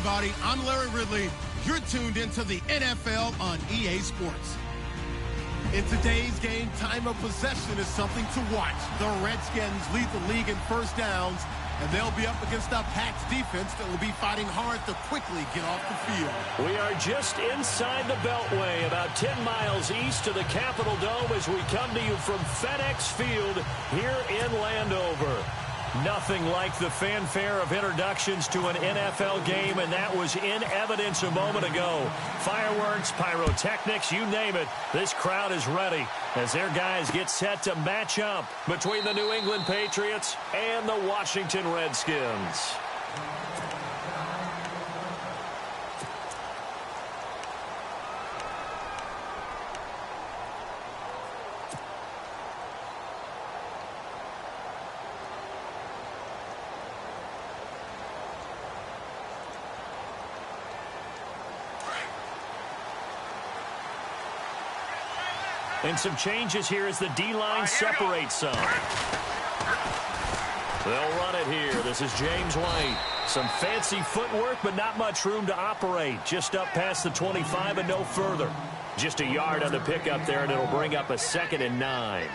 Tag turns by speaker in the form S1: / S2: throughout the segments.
S1: everybody. I'm Larry Ridley. You're tuned into the NFL on EA Sports. In today's game, time of possession is something to watch. The Redskins lead the league in first downs, and they'll be up against a Pats defense that will be fighting hard to quickly get off the field.
S2: We are just inside the Beltway, about 10 miles east of the Capitol Dome as we come to you from FedEx Field here in Landover. Nothing like the fanfare of introductions to an NFL game, and that was in evidence a moment ago. Fireworks, pyrotechnics, you name it. This crowd is ready as their guys get set to match up between the New England Patriots and the Washington Redskins. And some changes here as the D-line separates some. They'll run it here. This is James White. Some fancy footwork, but not much room to operate. Just up past the 25 and no further. Just a yard on the pickup there, and it'll bring up a 2nd and 9.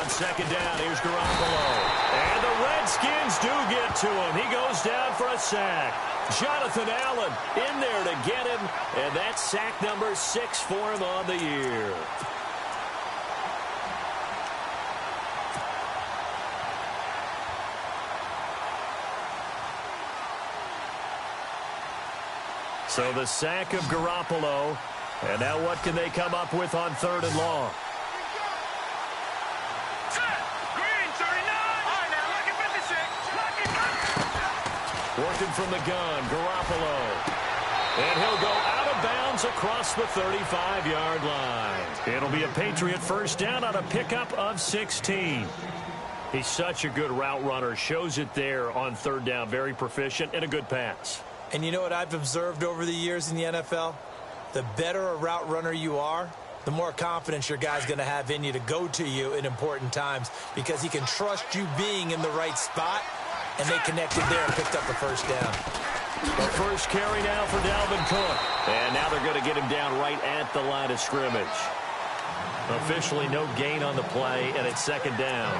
S2: Second down, here's Garoppolo. And the Redskins do get to him. He goes down for a sack. Jonathan Allen in there to get him. And that's sack number 6 for him on the year. So the sack of Garoppolo. And now what can they come up with on 3rd and long? Working from the gun, Garoppolo. And he'll go out of bounds across the 35-yard line. It'll be a Patriot first down on a pickup of 16. He's such a good route runner. Shows it there on 3rd down. Very proficient and a good pass.
S3: And you know what I've observed over the years in the NFL? The better a route runner you are, the more confidence your guy's going to have in you to go to you in important times because he can trust you being in the right spot. And they connected there and picked up the first down.
S2: The first carry now for Dalvin Cook. And now they're going to get him down right at the line of scrimmage. Officially no gain on the play, and it's 2nd down.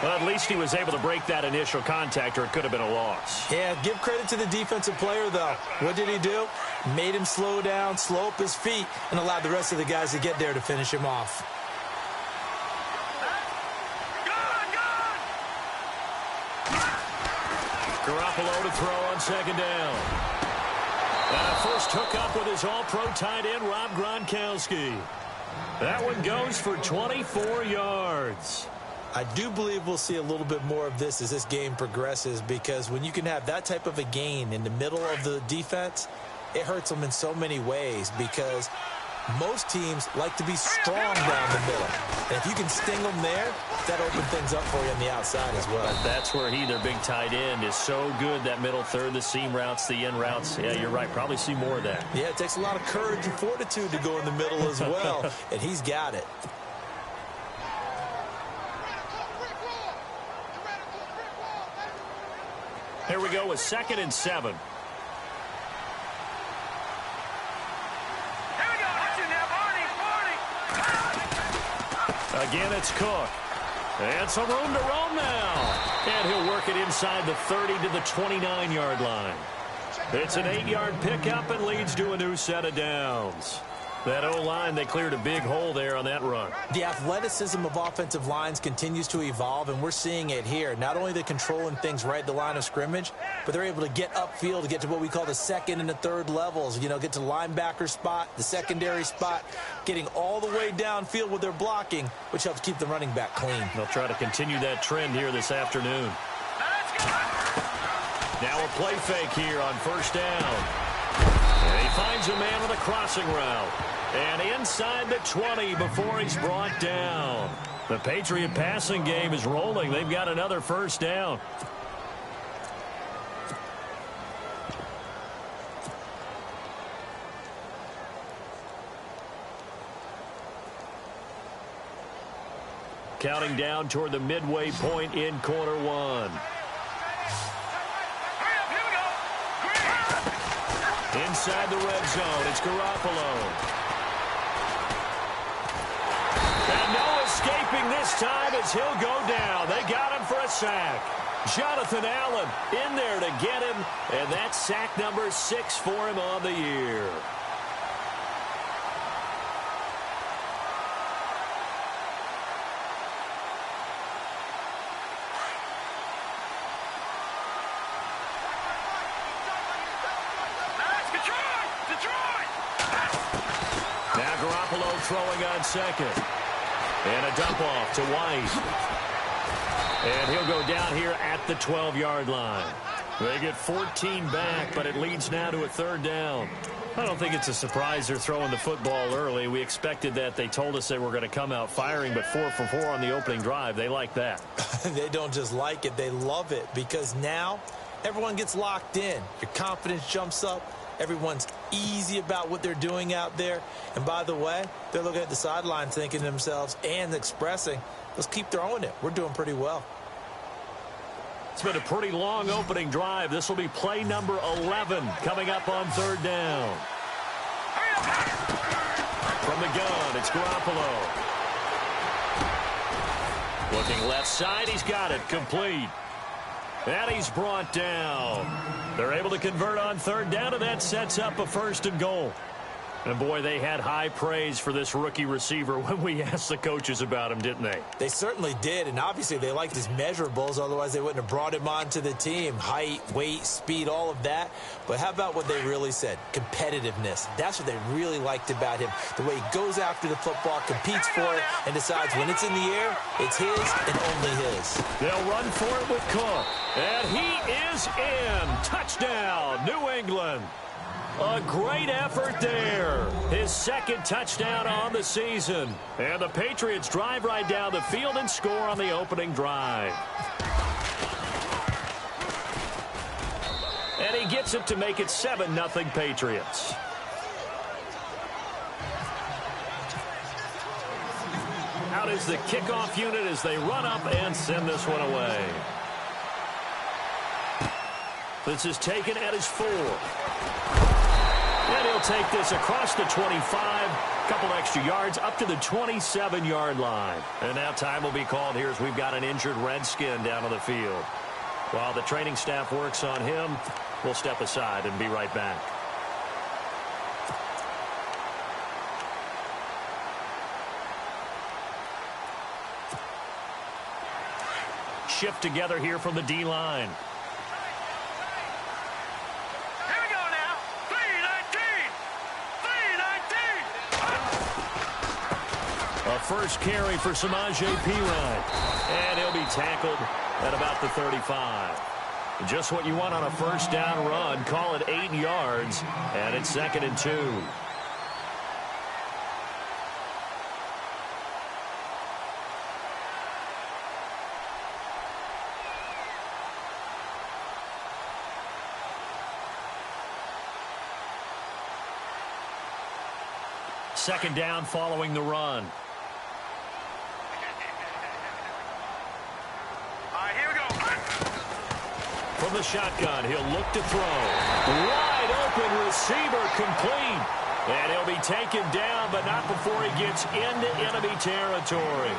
S2: Well, at least he was able to break that initial contact, or it could have been a loss.
S3: Yeah, give credit to the defensive player, though. What did he do? Made him slow down, slow up his feet, and allowed the rest of the guys to get there to finish him off.
S2: Garoppolo to throw on 2nd down. And a first hookup with his all-pro tight end, Rob Gronkowski. That one goes for 24 yards.
S3: I do believe we'll see a little bit more of this as this game progresses because when you can have that type of a gain in the middle of the defense, it hurts them in so many ways because most teams like to be strong down the middle. And if you can sting them there, that opens things up for you on the outside as well.
S2: But that's where their big tight end, is so good, that middle third, the seam routes, the in routes. Yeah, you're right. Probably see more of that.
S3: Yeah, it takes a lot of courage and fortitude to go in the middle as well, and he's got it.
S2: Here we go with 2nd and 7. Again, it's Cook. And some room to roam now. And he'll work it inside the 30 to the 29-yard line. It's an 8-yard pickup and leads to a new set of downs. That O-line, they cleared a big hole there on that run.
S3: The athleticism of offensive lines continues to evolve, and we're seeing it here. Not only are they controlling things right at the line of scrimmage, but they're able to get upfield to get to what we call the 2nd and the 3rd levels. You know, get to the linebacker spot, the secondary spot, getting all the way downfield with their blocking, which helps keep the running back clean.
S2: They'll try to continue that trend here this afternoon. Now a play fake here on 1st down. And he finds a man with a crossing route. And inside the 20 before he's brought down. The Patriot passing game is rolling. They've got another 1st down. Counting down toward the midway point in quarter one. Inside the red zone, it's Garoppolo. And no escaping this time as he'll go down. They got him for a sack. Jonathan Allen in there to get him, and that's sack number 6 for him on the year. Now Garoppolo throwing on second. And a dump off to White. And he'll go down here at the 12-yard line. They get 14 back, but it leads now to a third down. I don't think it's a surprise they're throwing the football early. We expected that. They told us they were going to come out firing, but 4 for 4 on the opening drive. They like that.
S3: They don't just like it. They love it because now everyone gets locked in. Your confidence jumps up. Everyone's easy about what they're doing out there. And by the way, they're looking at the sideline thinking to themselves and expressing, let's keep throwing it. We're doing pretty well.
S2: It's been a pretty long opening drive. This will be play number 11 coming up on third down. From the gun, it's Garoppolo. Looking left side, he's got it. Complete. And he's brought down. They're able to convert on third down, and that sets up a first and goal. And, boy, they had high praise for this rookie receiver when we asked the coaches about him, didn't they?
S3: They certainly did, and obviously they liked his measurables. Otherwise, they wouldn't have brought him onto the team. Height, weight, speed, all of that. But how about what they really said? Competitiveness. That's what they really liked about him. The way he goes after the football, competes for it, and decides when it's in the air, it's his and only his.
S2: They'll run for it with Cook. And he is in. Touchdown, New England. A great effort there. His second touchdown on the season. And the Patriots drive right down the field and score on the opening drive. And he gets it to make it 7-0 Patriots. Out is the kickoff unit as they run up and send this one away. This is taken at his 4. And he'll take this across the 25, a couple extra yards up to the 27-yard line. And now time will be called here as we've got an injured Redskin down on the field. While the training staff works on him, we'll step aside and be right back. Shift together here from the D-line. A first carry for Samaje Perine. And he'll be tackled at about the 35. Just what you want on a first down run. Call it 8 yards. And it's 2nd and 2. Second down following the run. From the shotgun, he'll look to throw. Wide open receiver complete. And he'll be taken down, but not before he gets into enemy territory.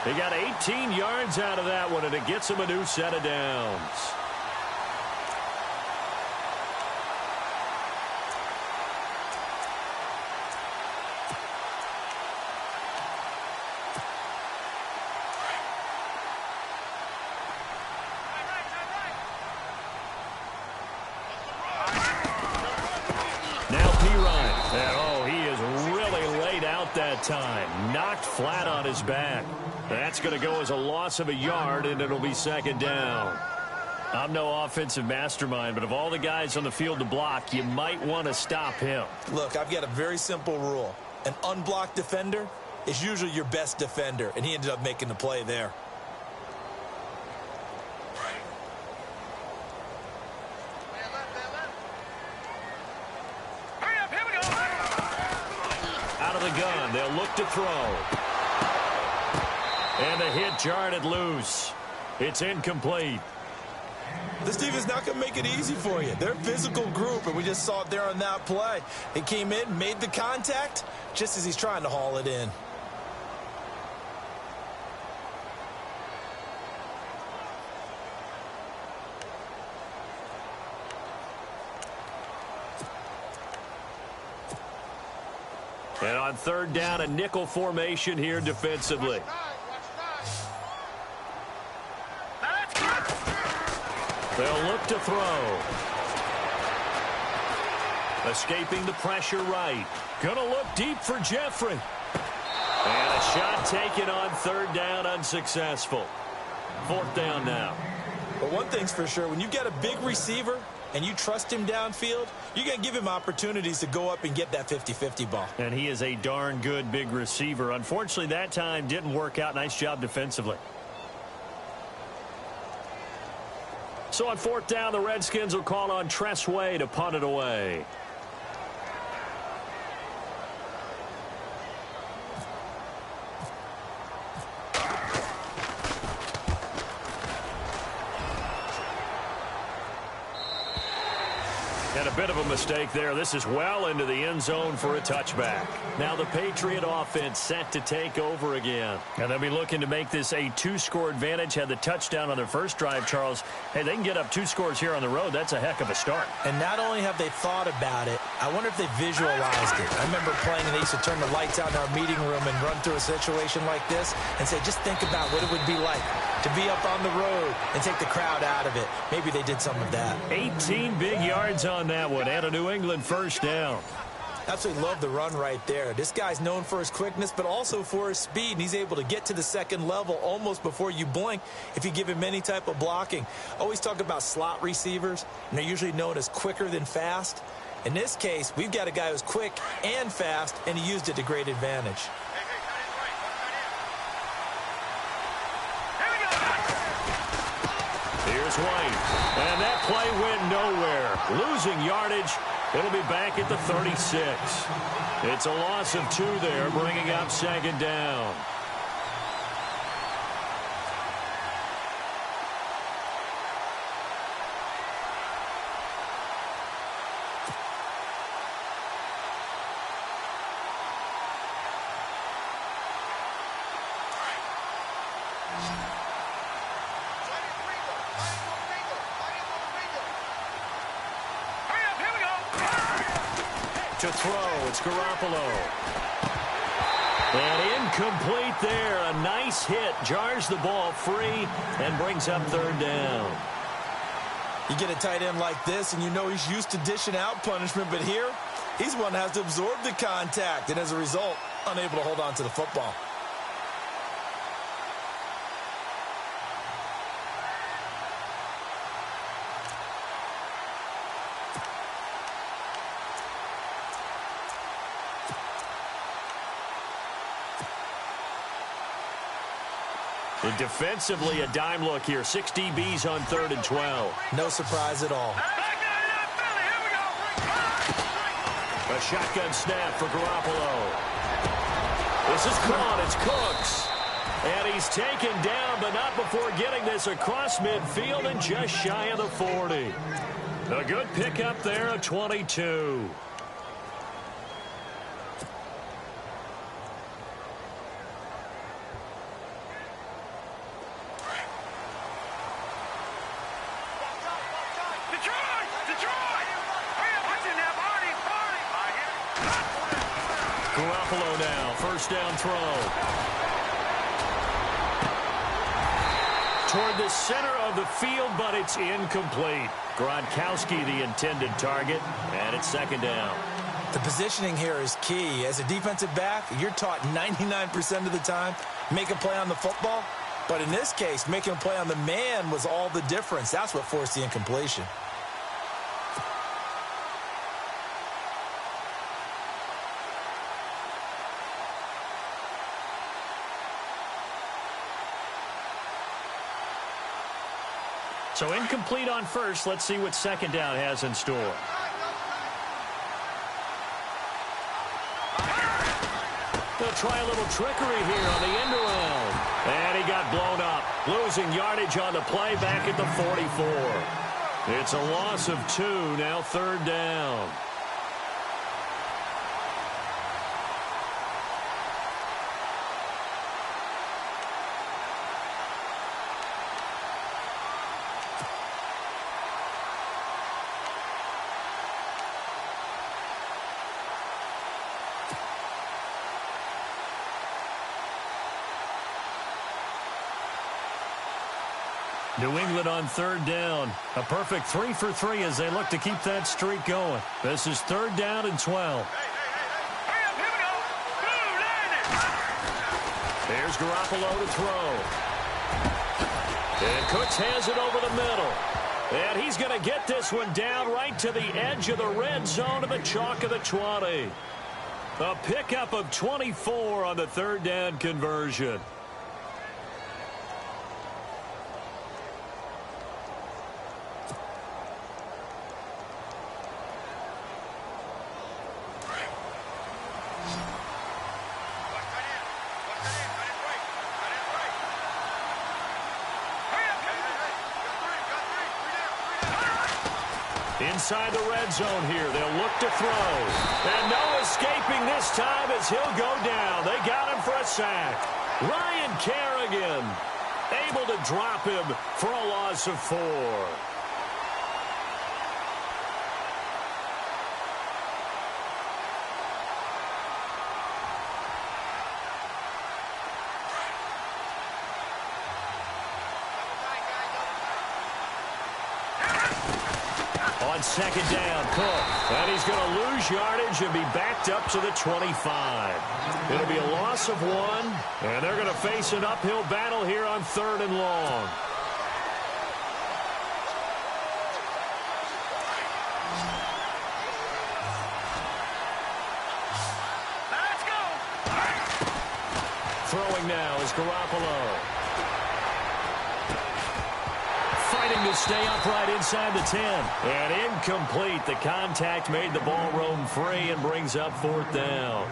S2: He got 18 yards out of that one, and it gets him a new set of downs. Time knocked flat on his back. That's going to go as a loss of a yard, and it'll be 2nd down. I'm no offensive mastermind, but of all the guys on the field to block, you might want to stop him.
S3: Look, I've got a very simple rule. An unblocked defender is usually your best defender, and he ended up making the play there.
S2: Gun. They'll look to throw. And the hit jarred it loose. It's incomplete.
S3: This defense not going to make it easy for you. They're a physical group, and we just saw it there on that play. He came in, made the contact, just as he's trying to haul it in.
S2: And on third down, a nickel formation here defensively. They'll look to throw. Escaping the pressure right. Gonna look deep for Jeffrey. And a shot taken on third down, unsuccessful. Fourth down now.
S3: But one thing's for sure, when you get a big receiver and you trust him downfield, you're going to give him opportunities to go up and get that 50-50 ball.
S2: And he is a darn good big receiver. Unfortunately, that time didn't work out. Nice job defensively. So on fourth down, the Redskins will call on Tress Way to punt it away. And a bit of a mistake there. This is well into the end zone for a touchback. Now the Patriot offense set to take over again. And they'll be looking to make this a two-score advantage. Had the touchdown on their first drive, Charles. Hey, they can get up 2 scores here on the road. That's a heck of a start.
S3: And not only have they thought about it, I wonder if they visualized it. I remember playing and they used to turn the lights out in our meeting room and run through a situation like this and say, just think about what it would be like to be up on the road and take the crowd out of it. Maybe they did some of that.
S2: 18 big yards on that one and a New England first down.
S3: Absolutely love the run right there. This guy's known for his quickness, but also for his speed, and he's able to get to the second level almost before you blink if you give him any type of blocking. Always talk about slot receivers, and they're usually known as quicker than fast. In this case, we've got a guy who's quick and fast, and he used it to great advantage.
S2: Here's White, and that play went nowhere. Losing yardage. It'll be back at the 36. It's a loss of 2 there, bringing up second down. To throw, it's Garoppolo. And incomplete there. A nice hit. Jars the ball free and brings up third down.
S3: You get a tight end like this, and you know he's used to dishing out punishment, but here, he's one that has to absorb the contact, and as a result, unable to hold on to the football.
S2: And defensively, a dime look here. 6 DBs on 3rd and 12.
S3: No surprise at all.
S2: A shotgun snap for Garoppolo. This is caught. It's Cooks. And he's taken down, but not before getting this across midfield and just shy of the 40. A good pickup there, a 22. Garoppolo now, first down throw. Toward the center of the field, but it's incomplete. Gronkowski the intended target, and it's second down.
S3: The positioning here is key. As a defensive back, you're taught 99% of the time, make a play on the football. But in this case, making a play on the man was all the difference. That's what forced the incompletion.
S2: So incomplete on first. Let's see what second down has in store. They'll try a little trickery here on the end around. And he got blown up, losing yardage on the play back at the 44. It's a loss of 2, now 3rd down. New England on 3rd down. A perfect 3 for 3 as they look to keep that streak going. This is 3rd down and 12. There's Garoppolo to throw. And Cooks has it over the middle. And he's going to get this one down right to the edge of the red zone of the chalk of the 20. A pickup of 24 on the 3rd down conversion. Inside the red zone here. They'll look to throw. And no escaping this time as he'll go down. They got him for a sack. Ryan Kerrigan able to drop him for a loss of 4. On 2nd down, Cook. And he's going to lose yardage and be backed up to the 25. It'll be a loss of 1. And they're going to face an uphill battle here on 3rd and long. Let's go. Throwing now is Garoppolo. Fighting to stay upright inside the 10. And incomplete. The contact made the ball roam free and brings up 4th down.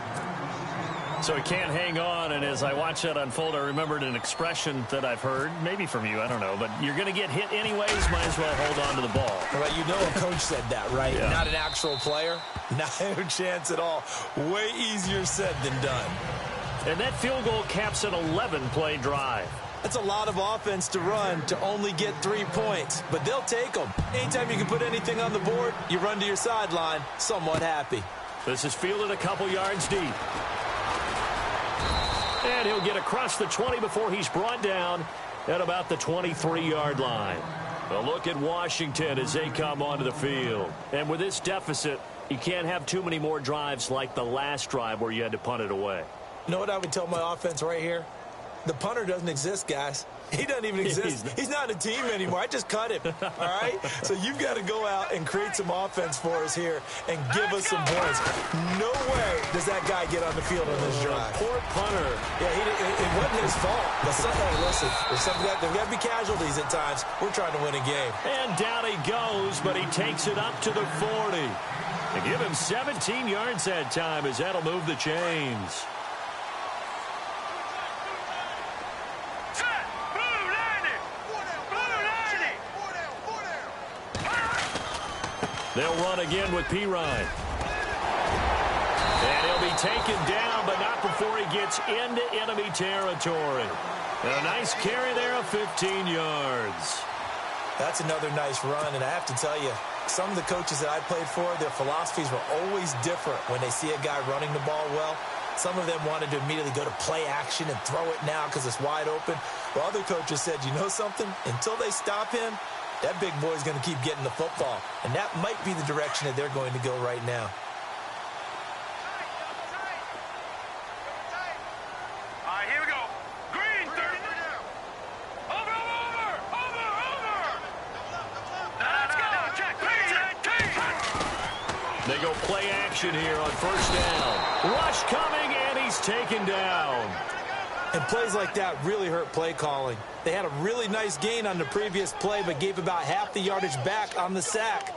S2: So he can't hang on, and as I watch that unfold, I remembered an expression that I've heard, maybe from you, I don't know, but you're going to get hit anyways, might as well hold on to the ball.
S3: Right, you know a coach said that, right?
S2: Yeah.
S3: Not an actual player. No chance at all. Way easier said than done.
S2: And that field goal caps an 11-play drive.
S3: That's a lot of offense to run to only get 3 points, but they'll take them. Anytime you can put anything on the board, you run to your sideline, somewhat happy.
S2: This is fielded a couple yards deep. And he'll get across the 20 before he's brought down at about the 23-yard line. A look at Washington as they come onto the field. And with this deficit, you can't have too many more drives like the last drive where you had to punt it away.
S3: You know what I would tell my offense right here? The punter doesn't exist, guys. He doesn't even exist. He's not a team anymore. I just cut him, all right? So you've got to go out and create some offense for us here and give us some points. No way does that guy get on the field on this drive.
S2: Poor punter.
S3: Yeah, it wasn't his fault. But hey, listen, there's got to be casualties at times. We're trying to win a game.
S2: And down he goes, but he takes it up to the 40. They give him 17 yards that time as that'll move the chains. They'll run again with Pirine. And he'll be taken down, but not before he gets into enemy territory. And a nice carry there of 15 yards.
S3: That's another nice run, and I have to tell you, some of the coaches that I played for, their philosophies were always different when they see a guy running the ball well. Some of them wanted to immediately go to play action and throw it now because it's wide open. Well, other coaches said, you know something? Until they stop him, that big boy's going to keep getting the football. And that might be the direction that they're going to go right now.
S4: All right, here we go. Green, 30. Over. Let's go. Check.
S2: They go play action here on 1st down. Rush coming, and he's taken down.
S3: And plays like that really hurt play calling. They had a really nice gain on the previous play, but gave about half the yardage back on the sack.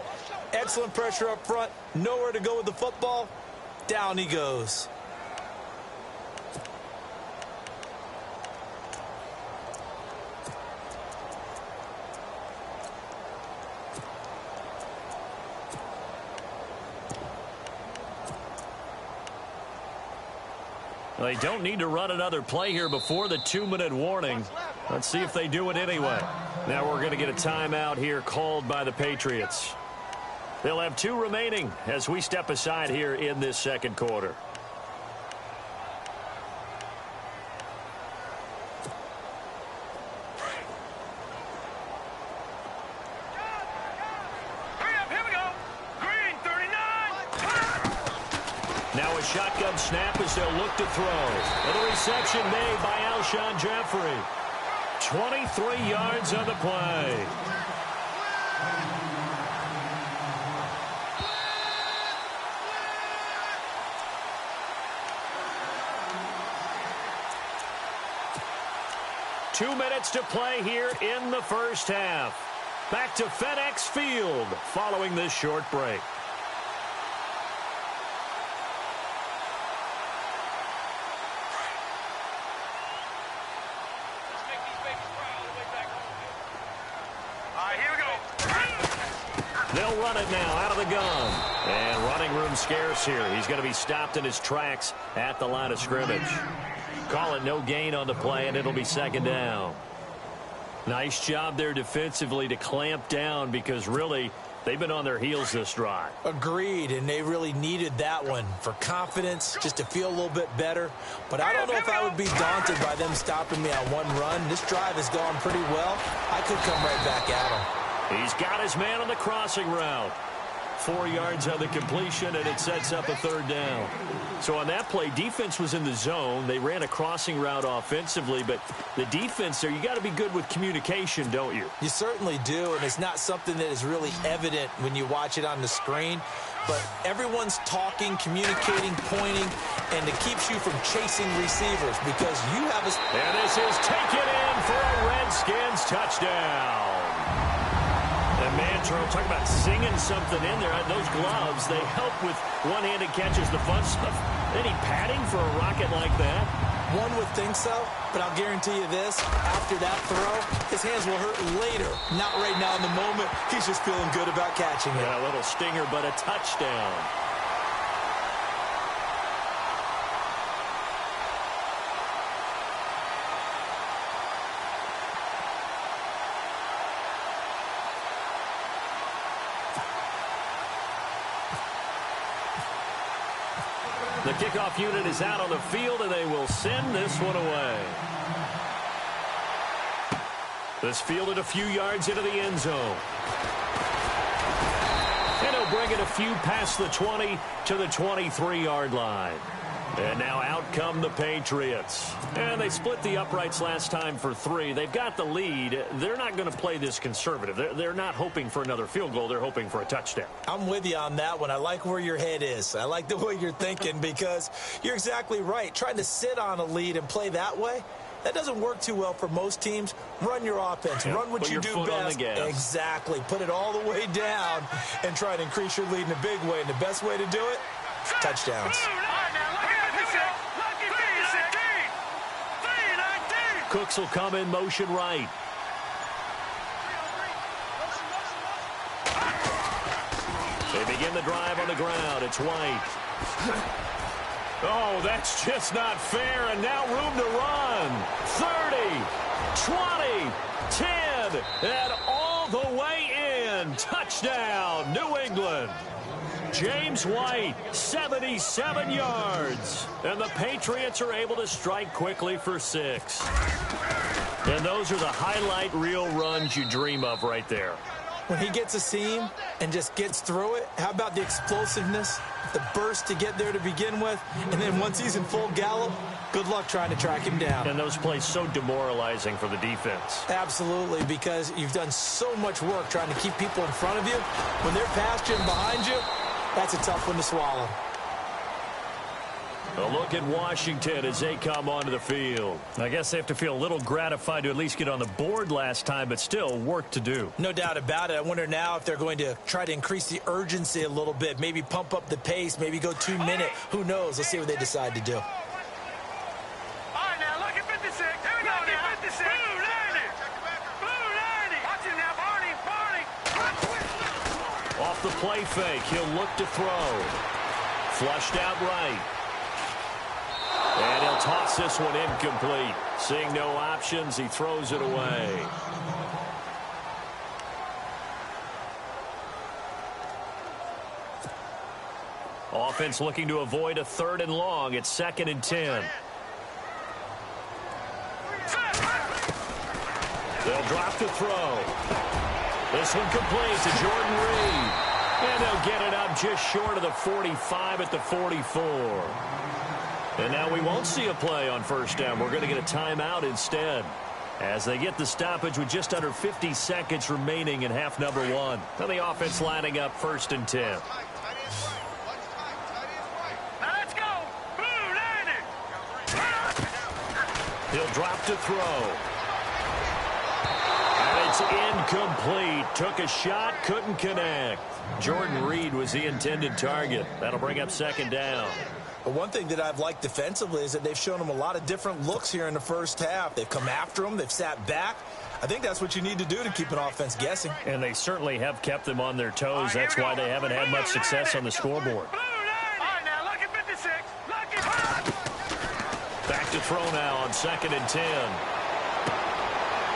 S3: Excellent pressure up front. Nowhere to go with the football. Down he goes.
S2: They don't need to run another play here before the 2-minute warning. Let's see if they do it anyway. Now we're going to get a timeout here called by the Patriots. They'll have 2 remaining as we step aside here in this second quarter.
S4: Now
S2: a shotgun snap as they'll look to throw. And the reception made by Alshon Jeffrey. 23 yards on the play. Two minutes to play here in the first half. Back to FedEx Field following this short break. They'll run it now out of the gun. And running room scarce here. He's going to be stopped in his tracks at the line of scrimmage. Call it no gain on the play, and it'll be second down. Nice job there defensively to clamp down because really they've been on their heels this drive.
S3: Agreed, and they really needed that one for confidence, just to feel a little bit better. But I don't know if I would be daunted by them stopping me on one run. This drive has gone pretty well. I could come right back at them.
S2: He's got his man on the crossing route. 4 yards on the completion, and it sets up a third down. So on that play, defense was in the zone. They ran a crossing route offensively, but the defense there, you got to be good with communication, don't you?
S3: You certainly do, and it's not something that is really evident when you watch it on the screen. But everyone's talking, communicating, pointing, and it keeps you from chasing receivers because you have a...
S2: And this is taken in for a Redskins touchdown. And man, Charles, talk about singing something in there. Those gloves, they help with one-handed catches, the fun stuff. Any padding for a rocket like that?
S3: One would think so, but I'll guarantee you this. After that throw, his hands will hurt later. Not right now in the moment. He's just feeling good about catching it.
S2: Yeah, a little stinger, but a touchdown. The kickoff unit is out on the field, and they will send this one away. This fielded a few yards into the end zone. And he'll bring it a few past the 20 to the 23-yard line. And now out come the Patriots. And they split the uprights last time for 3. They've got the lead. They're not going to play this conservative. They're not hoping for another field goal. They're hoping for a touchdown.
S3: I'm with you on that one. I like where your head is. I like the way you're thinking because you're exactly right. Trying to sit on a lead and play that way, that doesn't work too well for most teams. Run your offense.
S2: Yeah,
S3: run what you do best. Exactly. Put it all the way down and try to increase your lead in a big way. And the best way to do it, touchdowns.
S2: Cooks will come in motion right. They begin the drive on the ground. It's White. Oh, that's just not fair. And now room to run. 30, 20, 10, and all the way in. Touchdown, New England. James White, 77 yards. And the Patriots are able to strike quickly for 6. And those are the highlight reel runs you dream of right there.
S3: When he gets a seam and just gets through it, how about the explosiveness, the burst to get there to begin with, and then once he's in full gallop, good luck trying to track him down.
S2: And those plays so demoralizing for the defense.
S3: Absolutely, because you've done so much work trying to keep people in front of you. When they're past you and behind you, that's a tough one to swallow.
S2: A look at Washington as they come onto the field. I guess they have to feel a little gratified to at least get on the board last time, but still work to do.
S3: No doubt about it. I wonder now if they're going to try to increase the urgency a little bit, maybe pump up the pace, maybe go 2-minute. Who knows? Let's see what they decide to do.
S4: All right, now look at 56. Here we go now. 56. Blue 90. Blue 90. Watch it now, Barney.
S2: Off the play fake, he'll look to throw. Flushed out right. And he'll He'll toss this one incomplete. Seeing no options, he throws it away. Offense looking to avoid a 3rd and long. It's 2nd and 10. They'll drop the throw. This one complete to Jordan Reed. And they'll get it up just short of the 45 at the 44. And now we won't see a play on 1st down. We're going to get a timeout instead, as they get the stoppage with just under 50 seconds remaining in half number 1. Now the offense lining up 1st and 10.
S4: Now let's go. Blue, land it.
S2: He'll drop to throw. And it's incomplete. Took a shot, couldn't connect. Jordan Reed was the intended target. That'll bring up 2nd down.
S3: But one thing that I've liked defensively is that they've shown him a lot of different looks here in the 1st half. They've come after him. They've sat back. I think that's what you need to do to keep an offense guessing.
S2: And they certainly have kept them on their toes. That's why they haven't had much success on the scoreboard.
S4: All right, now, lucky 56. Lucky.
S2: Back to throw now on 2nd and 10.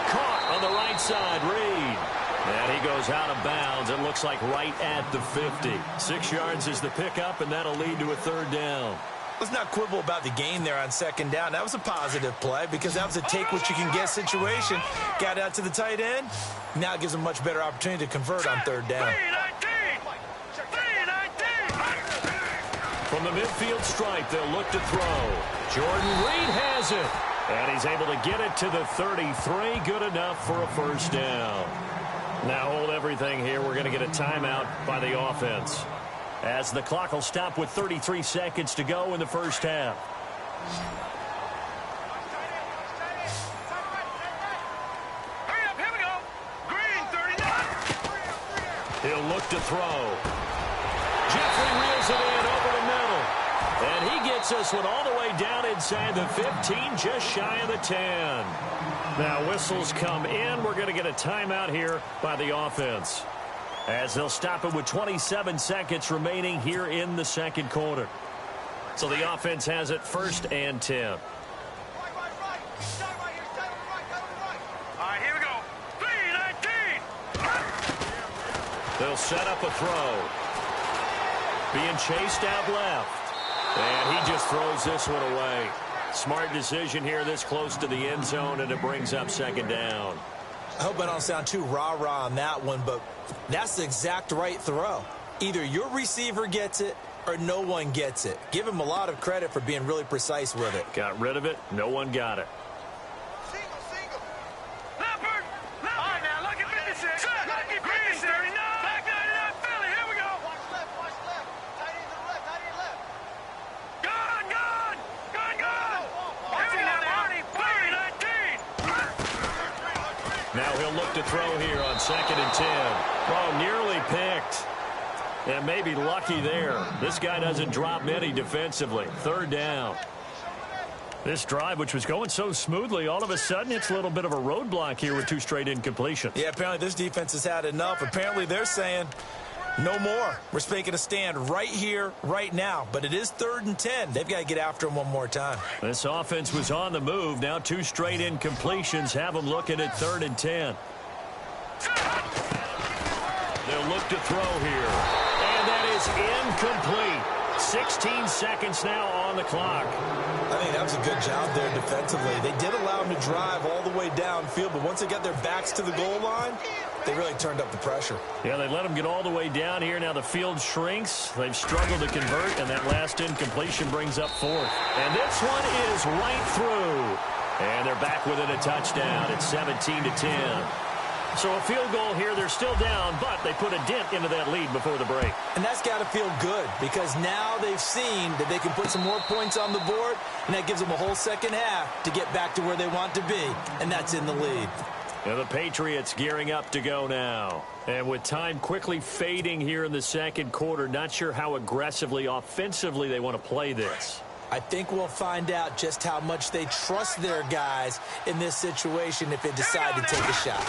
S2: Caught on the right side, Reed. And he goes out of bounds. It looks like right at the 50. 6 yards is the pickup, and that'll lead to a 3rd down.
S3: Let's not quibble about the gain there on 2nd down. That was a positive play because that was a take-what-you-can-get situation. Got out to the tight end. Now it gives them a much better opportunity to convert on 3rd down.
S2: From the midfield stripe, they'll look to throw. Jordan Reed has it. And he's able to get it to the 33. Good enough for a 1st down. Now hold everything here. We're going to get a timeout by the offense, as the clock will stop with 33 seconds to go in the 1st half.
S4: Hurry up, here we go. Green, 39.
S2: He'll look to throw. Jeffrey reels it in over the middle. And he gets this one all the way down inside the 15, just shy of the 10. Now whistles come in. We're going to get a timeout here by the offense, as they'll stop it with 27 seconds remaining here in the 2nd quarter. So the offense has it 1st and 10.
S4: All right, here we go. 3-19.
S2: They'll set up a throw. Being chased out left. And he just throws this one away. Smart decision here this close to the end zone, and it brings up 2nd down.
S3: I hope I don't sound too rah-rah on that one, but that's the exact right throw. Either your receiver gets it or no one gets it. Give him a lot of credit for being really precise with it.
S2: Got rid of it. No one got it.
S4: Single. Leopard. All right, now, lucky 56. Lucky Green, 39. Back 99, Philly. Here we go. Watch left. Tight end to the left. Gone. Here we go now, Barney. 3-19.
S2: Now he'll look to throw here on 2nd and 10. Oh, nearly picked. And maybe lucky there. This guy doesn't drop many defensively. 3rd down. This drive, which was going so smoothly, all of a sudden it's a little bit of a roadblock here with 2 straight incompletions.
S3: Yeah, apparently this defense has had enough. Apparently they're saying no more. We're making a stand right here, right now. But it is 3rd and 10. They've got to get after him one more time.
S2: This offense was on the move. Now 2 straight incompletions have them looking at 3rd and 10. They'll look to throw here. And that is incomplete. 16 seconds now on the clock.
S3: I think that was a good job there defensively. They did allow him to drive all the way downfield, but once they got their backs to the goal line, they really turned up the pressure.
S2: Yeah, they let them get all the way down here. Now the field shrinks. They've struggled to convert, and that last incompletion brings up 4th. And this one is right through. And they're back within a touchdown. It's 17-10. So a field goal here. They're still down, but they put a dent into that lead before the break.
S3: And that's got to feel good, because now they've seen that they can put some more points on the board, and that gives them a whole 2nd half to get back to where they want to be, and that's in the lead.
S2: And the Patriots gearing up to go now. And with time quickly fading here in the 2nd quarter, not sure how aggressively, offensively they want to play this.
S3: I think we'll find out just how much they trust their guys in this situation if they decide to take a shot.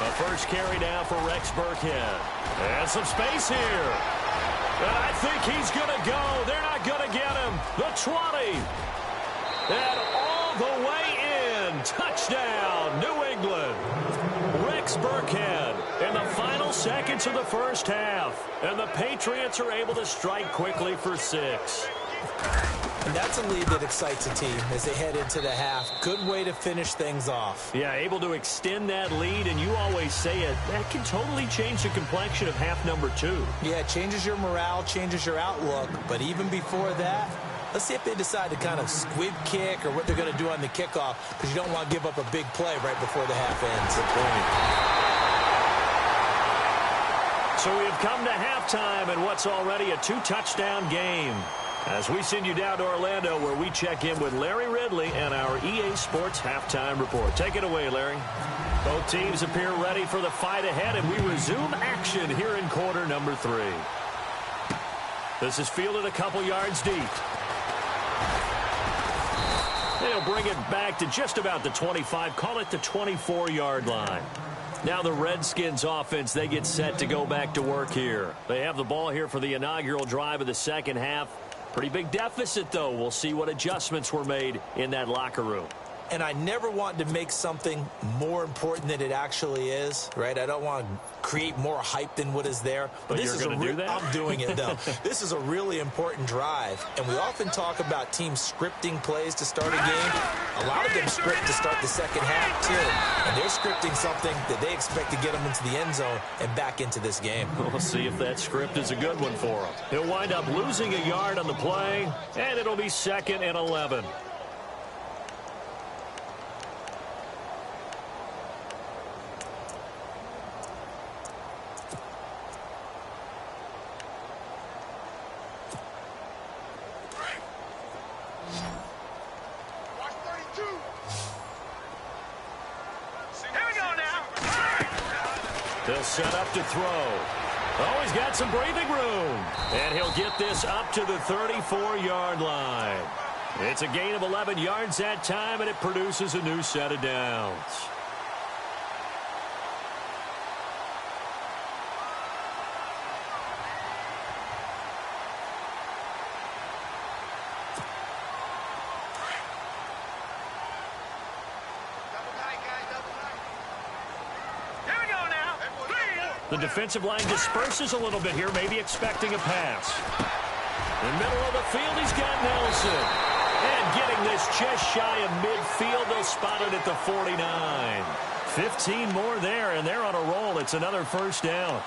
S2: A first carry now for Rex Burkhead. And some space here. And I think he's going to go. They're not going to get him. the 20. And all the way in. Touchdown, New England. Rex Burkhead in the final seconds of the first half. And the Patriots are able to strike quickly for 6.
S3: And that's a lead that excites a team as they head into the half. Good way to finish things off.
S2: Yeah, able to extend that lead, and you always say it, that can totally change the complexion of half number 2.
S3: Yeah, it changes your morale, changes your outlook. But even before that, let's see if they decide to kind of squib kick or what they're going to do on the kickoff, because you don't want to give up a big play right before the half ends.
S2: Good point. So we have come to halftime in what's already a 2-touchdown game. As we send you down to Orlando, where we check in with Larry Ridley and our EA Sports Halftime Report. Take it away, Larry. Both teams appear ready for the fight ahead, and we resume action here in quarter number 3. This is fielded a couple yards deep. They'll bring it back to just about the 25, call it the 24-yard line. Now the Redskins offense, they get set to go back to work here. They have the ball here for the inaugural drive of the second half. Pretty big deficit, though. We'll see what adjustments were made in that locker room.
S3: And I never want to make something more important than it actually is, right? I don't want to create more hype than what is there.
S2: But you're going to do that?
S3: I'm doing it, though. This is a really important drive. And we often talk about teams scripting plays to start a game. A lot of them script to start the second half, too. And they're scripting something that they expect to get them into the end zone and back into this game.
S2: We'll see if that script is a good one for him. He'll wind up losing a yard on the play, and it'll be 2nd and 11. They'll set up to throw. Oh, he's got some breathing room. And he'll get this up to the 34-yard line. It's a gain of 11 yards that time, and it produces a new set of downs. The defensive line disperses a little bit here, maybe expecting a pass. In the middle of the field, he's got Nelson. And getting this just shy of midfield, they'll spot it at the 49. 15 more there, and they're on a roll. It's another first down.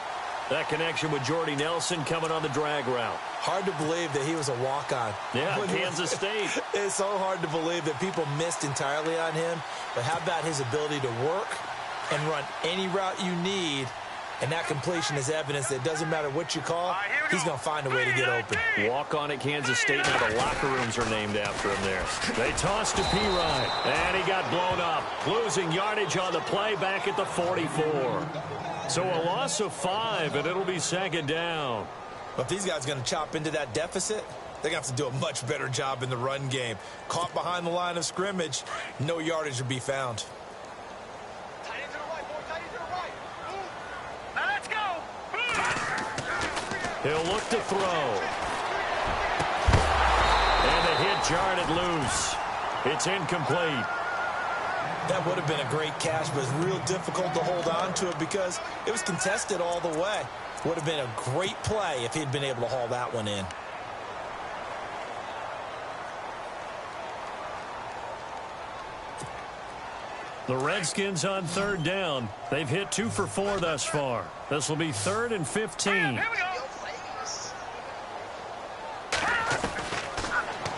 S2: That connection with Jordy Nelson coming on the drag route.
S3: Hard to believe that he was a walk-on.
S2: Yeah, Kansas State.
S3: It's so hard to believe that people missed entirely on him. But how about his ability to work and run any route you need? And that completion is evidence that it doesn't matter what you call, he's going to find a way to get open.
S2: Walk on at Kansas State. Now the locker rooms are named after him there. They toss to Pirine, and he got blown up. Losing yardage on the play back at the 44. So a loss of 5, and it'll be 2nd down.
S3: But if these guys are going to chop into that deficit, they're going to have to do a much better job in the run game. Caught behind the line of scrimmage, no yardage to be found.
S2: He'll look to throw. And the hit jarred it loose. It's incomplete.
S3: That would have been a great catch, but it's real difficult to hold on to it because it was contested all the way. Would have been a great play if he'd been able to haul that one in.
S2: The Redskins on 3rd down. They've hit 2 for 4 thus far. This will be 3rd and 15.
S4: Here we go.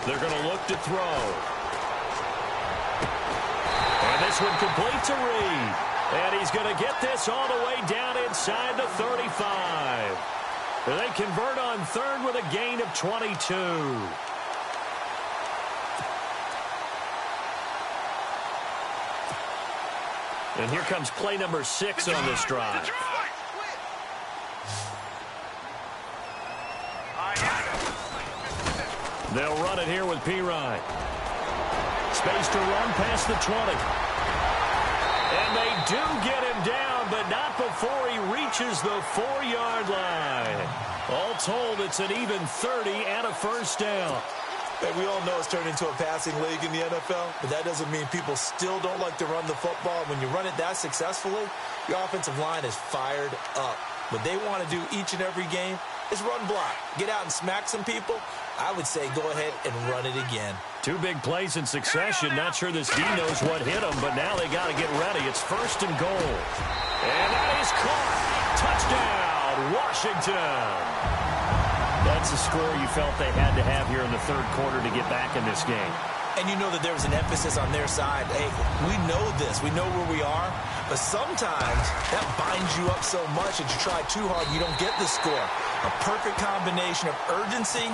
S2: They're going to look to throw. And this one completes a read. And he's going to get this all the way down inside the 35. They convert on 3rd with a gain of 22. And here comes play number 6 on this drive. They'll run it here with Pirine. Space to run past the 20. And they do get him down, but not before he reaches the 4-yard line. All told, it's an even 30 and a first down.
S3: And we all know it's turned into a passing league in the NFL, but that doesn't mean people still don't like to run the football. When you run it that successfully, your offensive line is fired up. What they want to do each and every game is run block. Get out and smack some people. I would say go ahead and run it again.
S2: 2 big plays in succession. Not sure this D knows what hit him, but now they got to get ready. It's 1st and goal. And that is caught. Touchdown, Washington. That's a score you felt they had to have here in the 3rd quarter to get back in this game.
S3: And you know that there was an emphasis on their side. Hey, we know this. We know where we are. But sometimes that binds you up so much that you try too hard and you don't get the score. A perfect combination of urgency,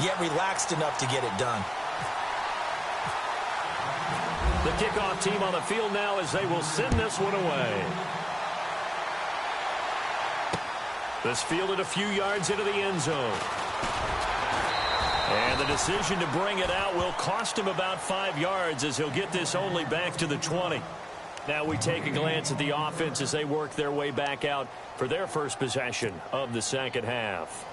S3: yet relaxed enough to get it done.
S2: The kickoff team on the field now as they will send this one away. This fielded a few yards into the end zone. And the decision to bring it out will cost him about 5 yards as he'll get this only back to the 20. Now we take a glance at the offense as they work their way back out for their first possession of the 2nd half.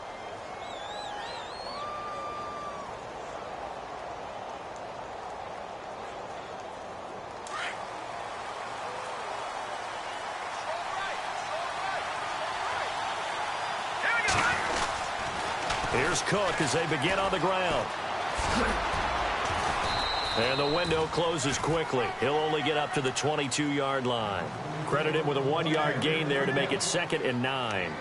S2: Here's Cook as they begin on the ground. And the window closes quickly. He'll only get up to the 22-yard line. Credit him with a 1-yard gain there to make it 2nd and 9.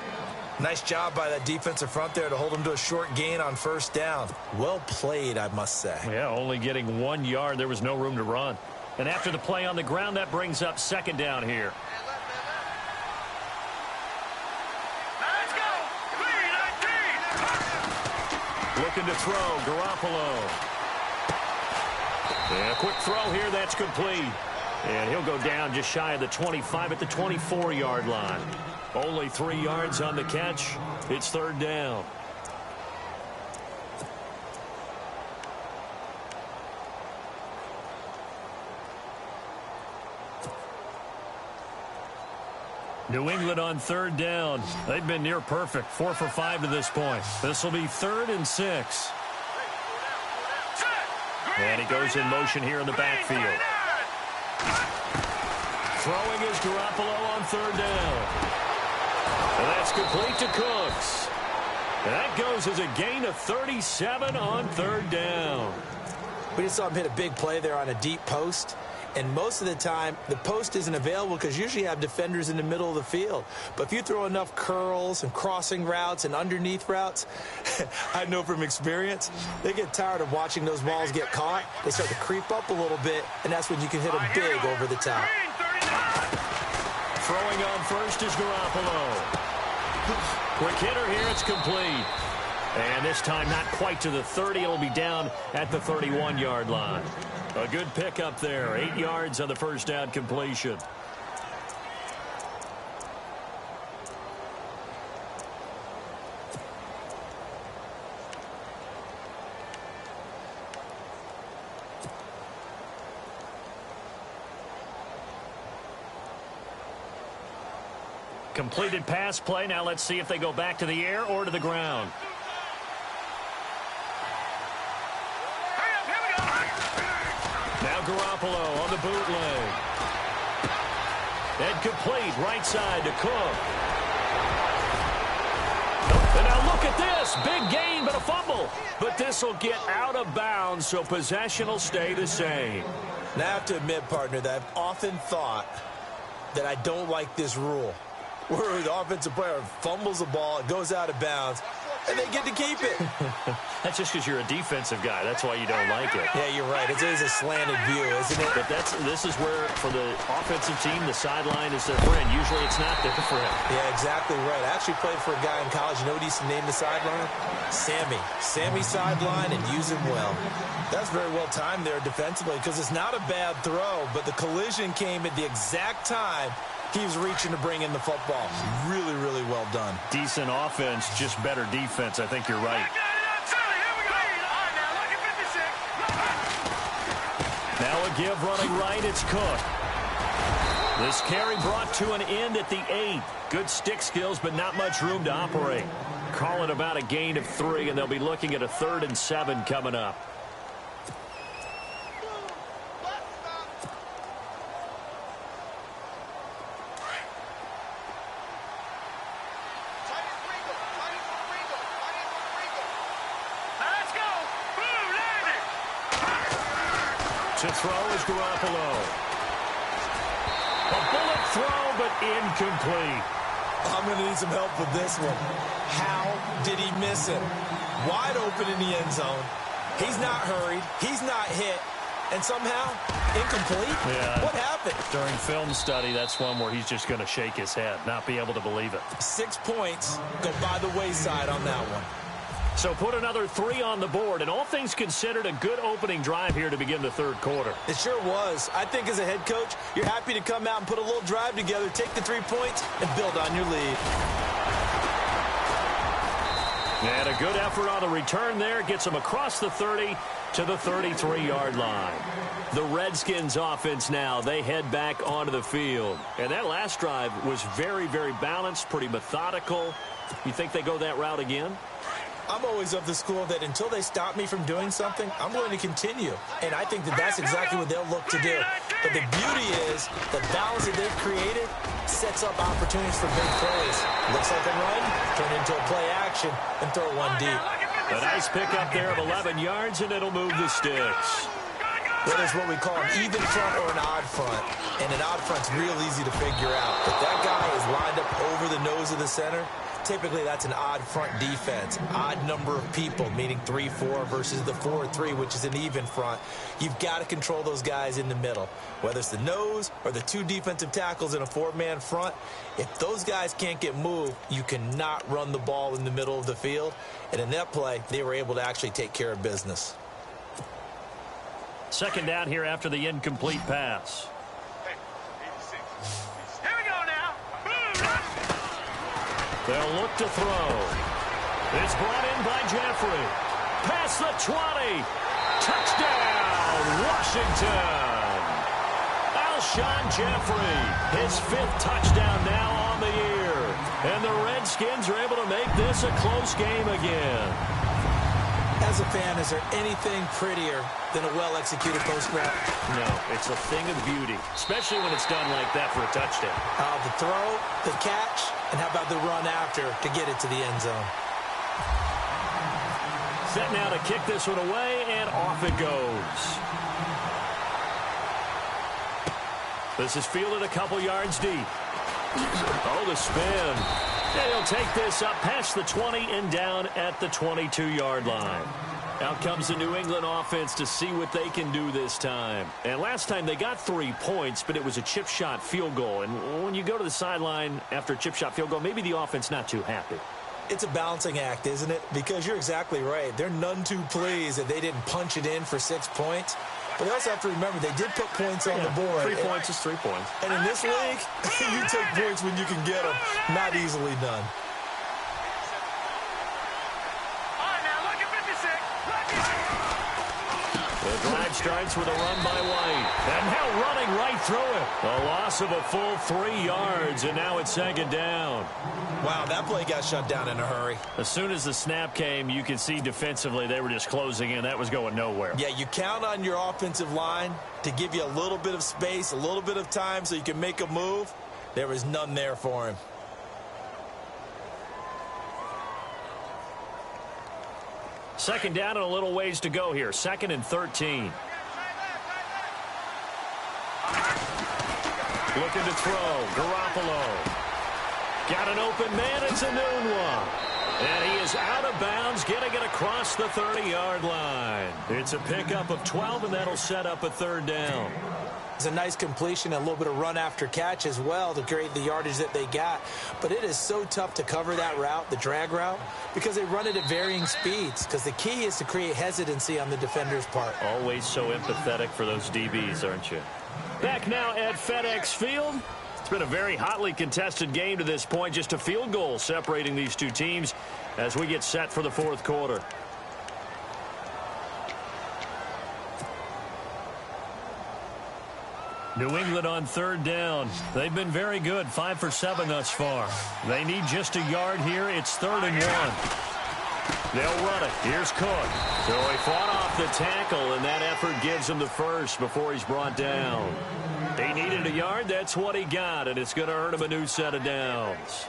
S3: Nice job by that defensive front there to hold him to a short gain on 1st down. Well played, I must say.
S2: Yeah, only getting 1 yard. There was no room to run. And after the play on the ground, that brings up 2nd down here. Looking to throw, Garoppolo. And a quick throw here, that's complete. And he'll go down just shy of the 25 at the 24-yard line. Only 3 yards on the catch. It's 3rd down. New England on 3rd down. They've been near perfect. 4 for 5 to this point. This will be 3rd and 6. And he goes in motion here in the backfield. Throwing is Garoppolo on 3rd down. And that's complete to Cooks. And that goes as a gain of 37 on 3rd down.
S3: We just saw him hit a big play there on a deep post. And most of the time, the post isn't available because usually you have defenders in the middle of the field. But if you throw enough curls and crossing routes and underneath routes, I know from experience, they get tired of watching those balls get caught. They start to creep up a little bit, and that's when you can hit them big over the top.
S2: Throwing on first is Garoppolo. Quick hitter here, it's complete. And this time not quite to the 30. It'll be down at the 31-yard line. A good pickup there. 8 yards on the first down completion. Completed pass play. Now let's see if they go back to the air or to the ground. Now Garoppolo on the bootleg. And complete right side to Cook. And now look at this. Big gain, but a fumble. But this will get out of bounds, so possession will stay the same.
S3: Now I have to admit, partner, that I've often thought that I don't like this rule, where the offensive player fumbles the ball, it goes out of bounds, and they get to keep it.
S2: That's just because you're a defensive guy. That's why you don't like it.
S3: Yeah, you're right. It is a slanted view, isn't it?
S2: But this is where, for the offensive team, the sideline is their friend. Usually it's not there for him.
S3: Yeah, exactly right. I actually played for a guy in college. You know what he used to name the sideline? Sammy. Sammy sideline, and use him well. That's very well timed there defensively because it's not a bad throw, but the collision came at the exact time he was reaching to bring in the football. Really, really well done.
S2: Decent offense, just better defense. I think you're right. Now a give running right, it's Cook. This carry brought to an end at the 8. Good stick skills, but not much room to operate. Call it about a gain of 3, and they'll be looking at a 3rd and 7 coming up. To throw is Garoppolo. A bullet throw, but incomplete.
S3: I'm going to need some help with this one. How did he miss it? Wide open in the end zone. He's not hurried. He's not hit. And somehow, incomplete?
S2: Yeah.
S3: What happened?
S2: During film study, that's one where he's just going to shake his head, not be able to believe it.
S3: 6 points go by the wayside on that one.
S2: So put another 3 on the board, and all things considered, a good opening drive here to begin the third quarter.
S3: It sure was. I think as a head coach, you're happy to come out and put a little drive together, take the 3 points, and build on your lead.
S2: And a good effort on the return there. Gets them across the 30 to the 33-yard line. The Redskins offense now, they head back onto the field. And that last drive was very, very balanced, pretty methodical. You think they go that route again?
S3: I'm always of the school that until they stop me from doing something, I'm going to continue. And I think that that's exactly what they'll look to do. But the beauty is the balance that they've created sets up opportunities for big plays. Looks like a run, turn into a play action, and throw one deep.
S2: A nice pickup there of 11 yards, and it'll move the sticks.
S3: Well, there's what we call an even front or an odd front. And an odd front's real easy to figure out. If that guy is lined up over the nose of the center, typically that's an odd front defense. Odd number of people, meaning 3-4 versus the 4-3, which is an even front. You've got to control those guys in the middle. Whether it's the nose or the 2 defensive tackles in a 4-man front, if those guys can't get moved, you cannot run the ball in the middle of the field. And in that play, they were able to actually take care of business.
S2: Second down here after the incomplete pass.
S4: Here we go now.
S2: They'll look to throw. It's brought in by Jeffrey. Past the 20. Touchdown, Washington. Alshon Jeffrey, his 5th touchdown now on the year. And the Redskins are able to make this a close game again.
S3: As a fan, is there anything prettier than a well-executed post route?
S2: No, it's a thing of beauty, especially when it's done like that for a touchdown.
S3: The throw, the catch, and how about the run after to get it to the end zone?
S2: Set now to kick this one away, and off it goes. This is fielded a couple yards deep. Oh, the spin. And he'll take this up past the 20 and down at the 22-yard line. Out comes the New England offense to see what they can do this time. And last time they got 3 points, but it was a chip shot field goal. And when you go to the sideline after a chip shot field goal, maybe the offense not too happy.
S3: It's a balancing act, isn't it? Because you're exactly right. They're none too pleased that they didn't punch it in for 6 points. But they also have to remember they did put points on the board.
S2: 3 points is 3 points.
S3: And in this league, you take points when you can get them. Not easily done.
S4: All right, now look at 56.
S2: The drive starts with a run by White. And now running right through it. A loss of a full 3 yards, and now it's second down.
S3: Wow, that play got shut down in a hurry.
S2: As soon as the snap came, you could see defensively they were just closing in. That was going nowhere.
S3: Yeah, you count on your offensive line to give you a little bit of space, a little bit of time so you can make a move. There was none there for him.
S2: Second down and a little ways to go here. 2nd and 13. Looking to throw. Garoppolo. Got an open man. It's a noon one. And he is out of bounds, getting it across the 30-yard line. It's a pickup of 12, and that'll set up a 3rd down.
S3: It's a nice completion, a little bit of run after catch as well to create the yardage that they got. But it is so tough to cover that route, the drag route, because they run it at varying speeds. Because the key is to create hesitancy on the defender's part.
S2: Always so empathetic for those DBs, aren't you? Back now at FedEx Field. It's been a very hotly contested game to this point. Just a field goal separating these two teams as we get set for the 4th quarter. New England on 3rd down. They've been very good, 5 for 7 thus far. They need just a yard here. It's 3rd and 1. They'll run it. Here's Cook. So he fought off the tackle, and that effort gives him the first before he's brought down. He needed a yard. That's what he got, and it's going to earn him a new set of downs.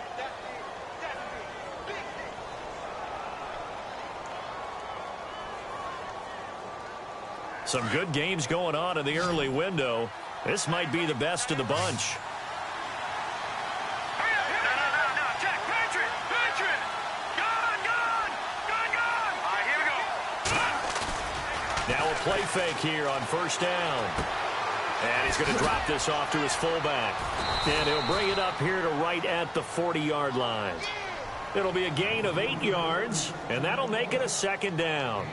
S2: Some good games going on in the early window. This might be the best of the bunch. Now a play fake here on first down. And he's going to drop this off to his fullback. And he'll bring it up here to right at the 40-yard line. It'll be a gain of 8 yards, and that'll make it a second down.